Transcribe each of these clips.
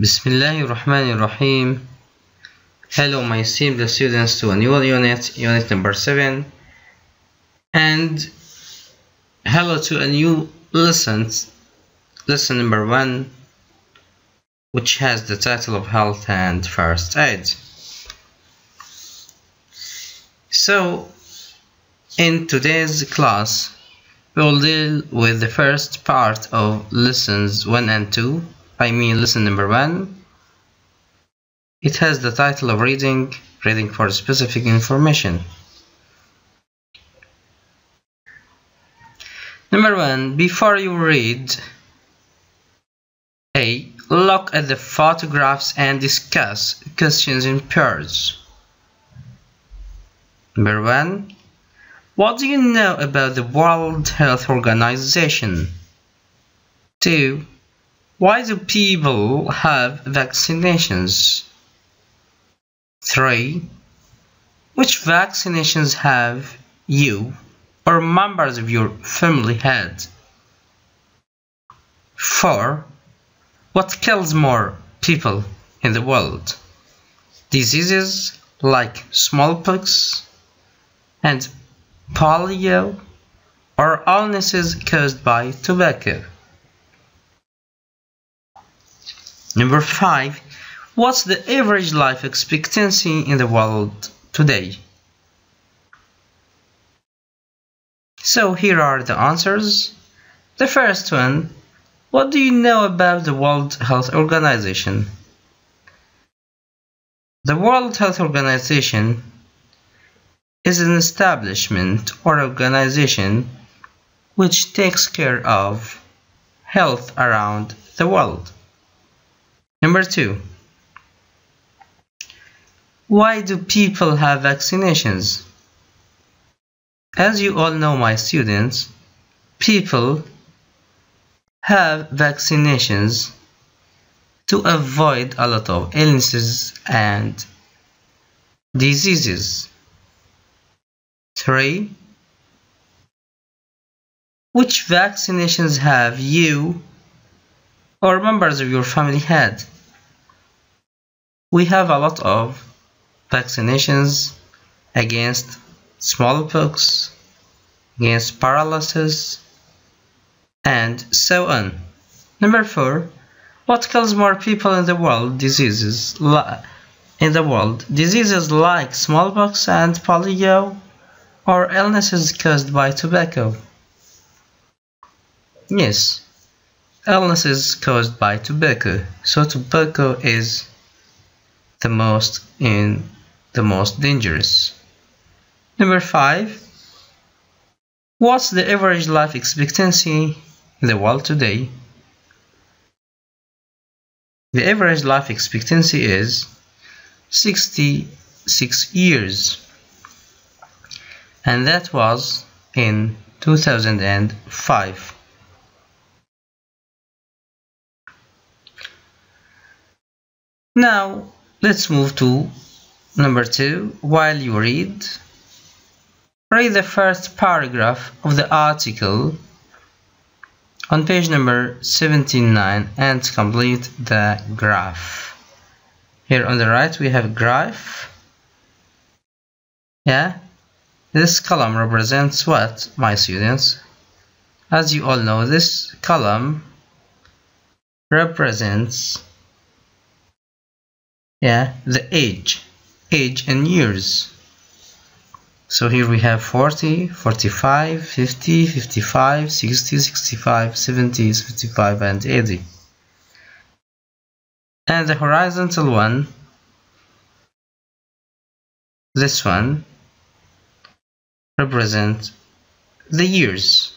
Bismillahir Rahmanir Rahim. Hello my esteemed students to a new unit number 7, and hello to a new lesson number 1, which has the title of Health and First Aid. So in today's class we will deal with the first part of lessons 1 and 2. I mean lesson number 1. It has the title of reading for specific information. Number 1. Before you read, A. Look at the photographs and discuss questions in pairs. Number 1. What do you know about the World Health Organization? 2. Why do people have vaccinations? 3. Which vaccinations have you or members of your family had? 4. What kills more people in the world? Diseases like smallpox and polio, or illnesses caused by tobacco? Number 5. What's the average life expectancy in the world today? So here are the answers. The first one, what do you know about the World Health Organization? The World Health Organization is an establishment or organization which takes care of health around the world. Number 2. Why do people have vaccinations? As you all know, my students, people have vaccinations to avoid a lot of illnesses and diseases. 3. Which vaccinations have you or members of your family had? We have a lot of vaccinations against smallpox, against paralysis, and so on. Number 4. What kills more people in the world? Diseases like smallpox and polio, or illnesses caused by tobacco? Yes, illnesses caused by tobacco. So tobacco is the most dangerous. Number 5. What's the average life expectancy in the world today? The average life expectancy is 66 years, and that was in 2005. Now let's move to number 2. While you read the first paragraph of the article on page number 79 and complete the graph. Here on the right we have graph. This column represents what, my students? As you all know, this column represents the age in years. So here we have 40, 45, 50, 55, 60, 65, 70, 75, and 80. And the horizontal one, this one, represents the years: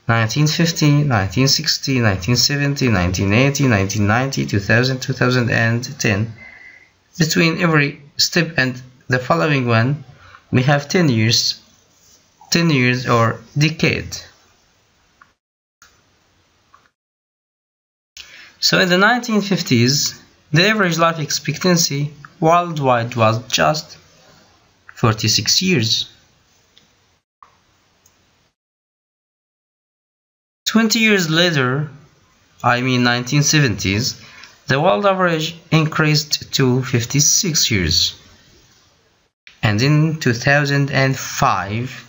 1950, 1960, 1970, 1980, 1990, 2000, 2010. Between every step and the following one, we have 10 years or decade. So in the 1950s, the average life expectancy worldwide was just 46 years. 20 years later, I mean 1970s, the world average increased to 56 years. And in 2005,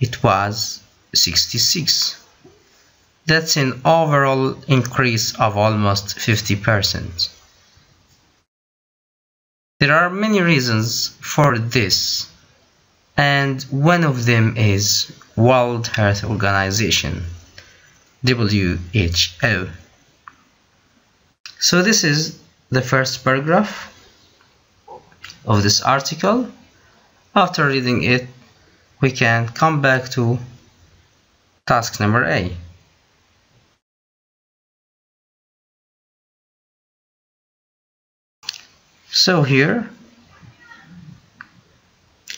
it was 66. That's an overall increase of almost 50%. There are many reasons for this, and one of them is World Health Organization, WHO. So this is the first paragraph of this article. After reading it, we can come back to task number A. So here,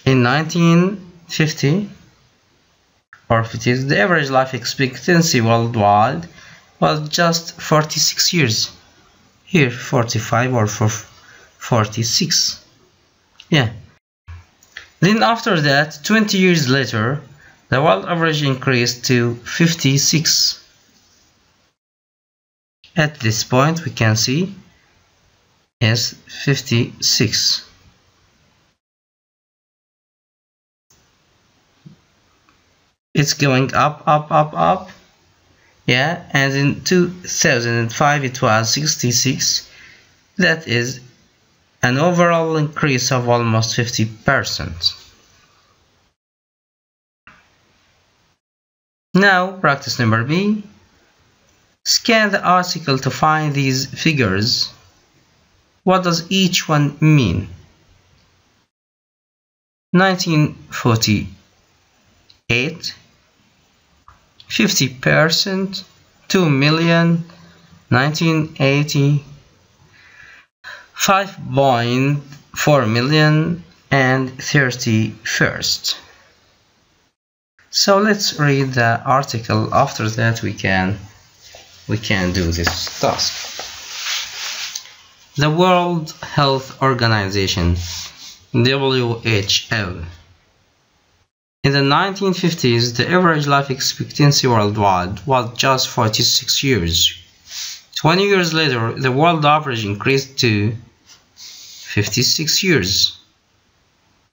in 1950 or 50s, the average life expectancy worldwide was just 46 years. Here, 45 or 46. Yeah. Then after that, 20 years later, the world average increased to 56. At this point, we can see is 56. It's going up. Yeah, and in 2005 it was 66. That is an overall increase of almost 50%. Now, practice number B. Scan the article to find these figures. What does each one mean? 1948, 50%, 2 million, 1980, 5.4 million, and 31st. So let's read the article. After that we can do this task. The World Health Organization, WHO. In the 1950s, the average life expectancy worldwide was just 46 years. 20 years later, the world average increased to 56 years.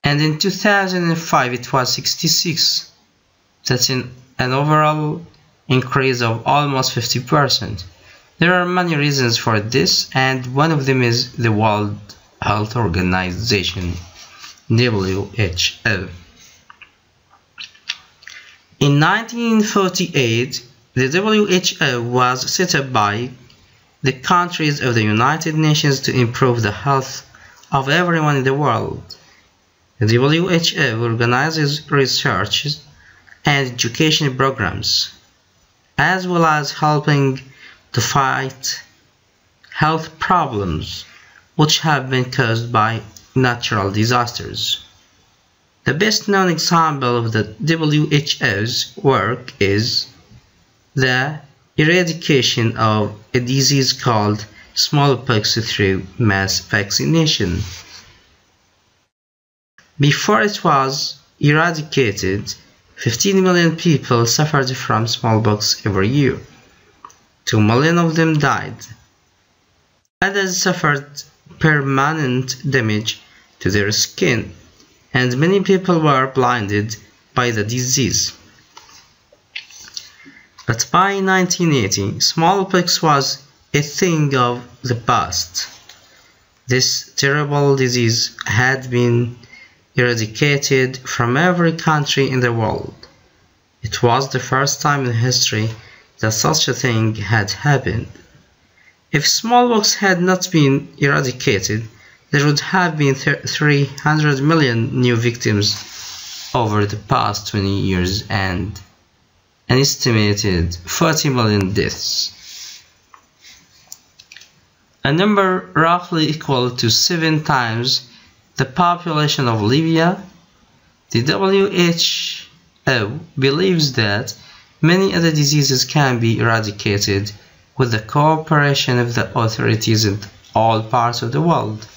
And in 2005, it was 66. That's an overall increase of almost 50%. There are many reasons for this, and one of them is the World Health Organization, WHO. In 1948, the WHO was set up by the countries of the United Nations to improve the health of everyone in the world. The WHO organizes research and education programs, as well as helping to fight health problems which have been caused by natural disasters. The best known example of the WHO's work is the eradication of a disease called smallpox through mass vaccination. Before it was eradicated, 15 million people suffered from smallpox every year. 2 million of them died. Others suffered permanent damage to their skin, and many people were blinded by the disease. But by 1980, smallpox was a thing of the past. This terrible disease had been eradicated from every country in the world. It was the first time in history that such a thing had happened. If smallpox had not been eradicated, there would have been 300 million new victims over the past 20 years and an estimated 40 million deaths. A number roughly equal to 7 times the population of Libya. The WHO believes that many other diseases can be eradicated with the cooperation of the authorities in all parts of the world.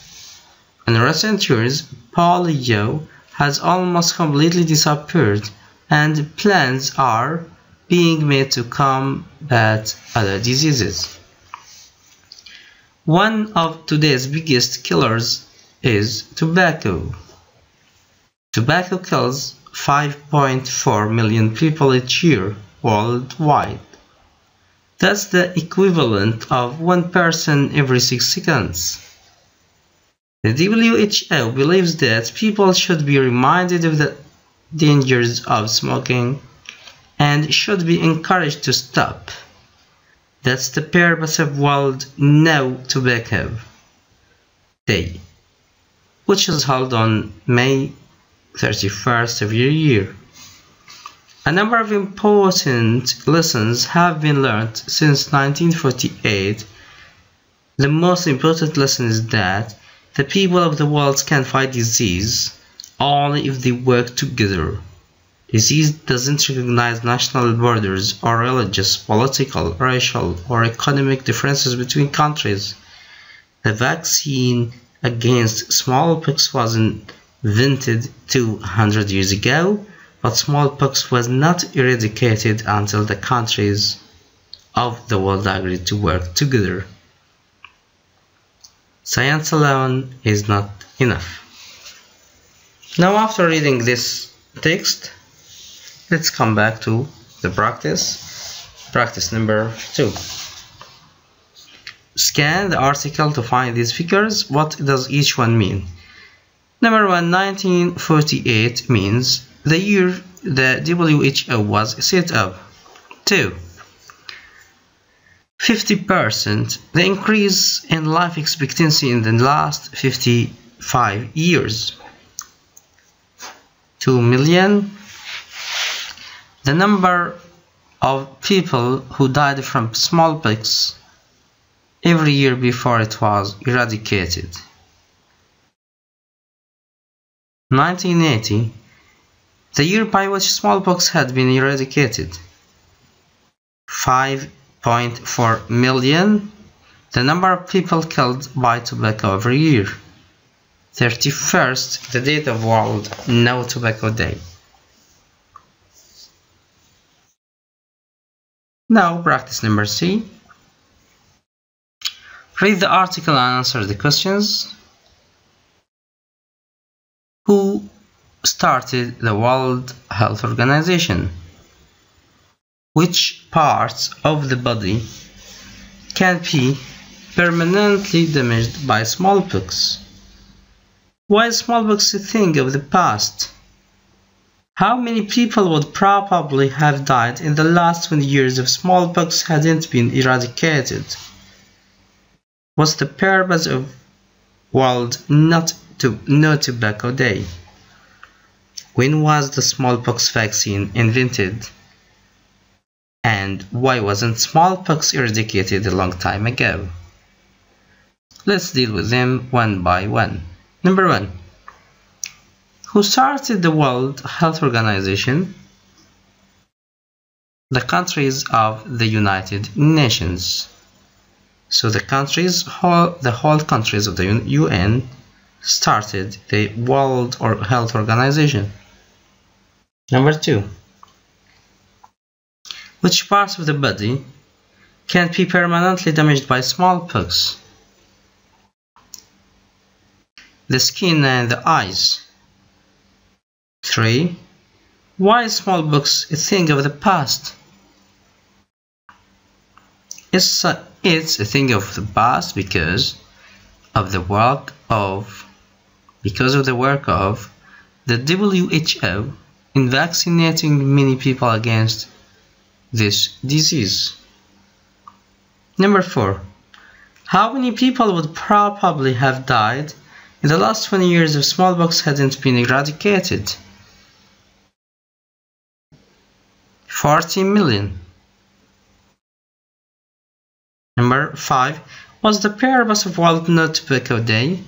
In recent years, polio has almost completely disappeared, and plans are being made to combat other diseases. One of today's biggest killers is tobacco. Tobacco kills 5.4 million people each year worldwide. That's the equivalent of one person every 6 seconds. The WHO believes that people should be reminded of the dangers of smoking and should be encouraged to stop. That's the purpose of World No Tobacco Day, which is held on May 31st of every year. A number of important lessons have been learned since 1948. The most important lesson is that the people of the world can fight disease only if they work together. Disease doesn't recognize national borders or religious, political, racial, or economic differences between countries. The vaccine against smallpox was invented 200 years ago, but smallpox was not eradicated until the countries of the world agreed to work together. Science alone is not enough. Now, after reading this text, let's come back to the practice number 2. Scan the article to find these figures. What does each one mean? Number 1, 1948 means the year the WHO was set up. 2, 50%, the increase in life expectancy in the last 55 years. 2 million, the number of people who died from smallpox every year before it was eradicated. 1980, the year by which smallpox had been eradicated. 5.4 million, the number of people killed by tobacco every year. 31st, the date of World No Tobacco Day. Now, practice number 3. Read the article and answer the questions. Who started the World Health Organization? Which parts of the body can be permanently damaged by smallpox? Why is smallpox a thing of the past? How many people would probably have died in the last 20 years if smallpox hadn't been eradicated? What's the purpose of World No Tobacco Day? When was the smallpox vaccine invented? And why wasn't smallpox eradicated a long time ago? Let's deal with them one by one. Number 1. Who started the World Health Organization? The countries of the United Nations. So the whole countries of the UN started the World Health Organization. Number 2. Which parts of the body can be permanently damaged by smallpox? The skin and the eyes. 3. Why is smallpox a thing of the past? It's a thing of the past because of the work of the WHO in vaccinating many people against this disease. Number 4. How many people would probably have died in the last 20 years if smallpox hadn't been eradicated? 40 million. Number 5. What's the purpose of World No Tobacco Day?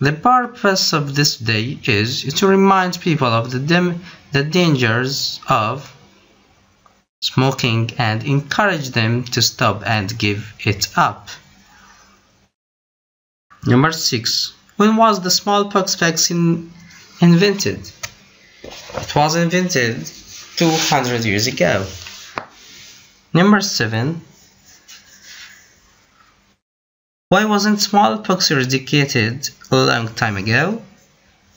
The purpose of this day is to remind people of the dangers of smoking and encourage them to stop and give it up. Number 6. When was the smallpox vaccine invented? It was invented 200 years ago. Number 7. Why wasn't smallpox eradicated a long time ago?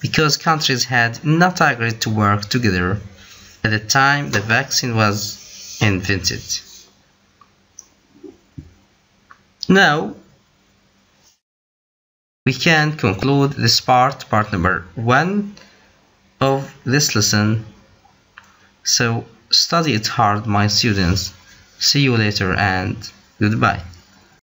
Because countries had not agreed to work together at the time the vaccine was invented. Now, we can conclude this part number 1 of this lesson. So study it hard, my students. See you later and goodbye.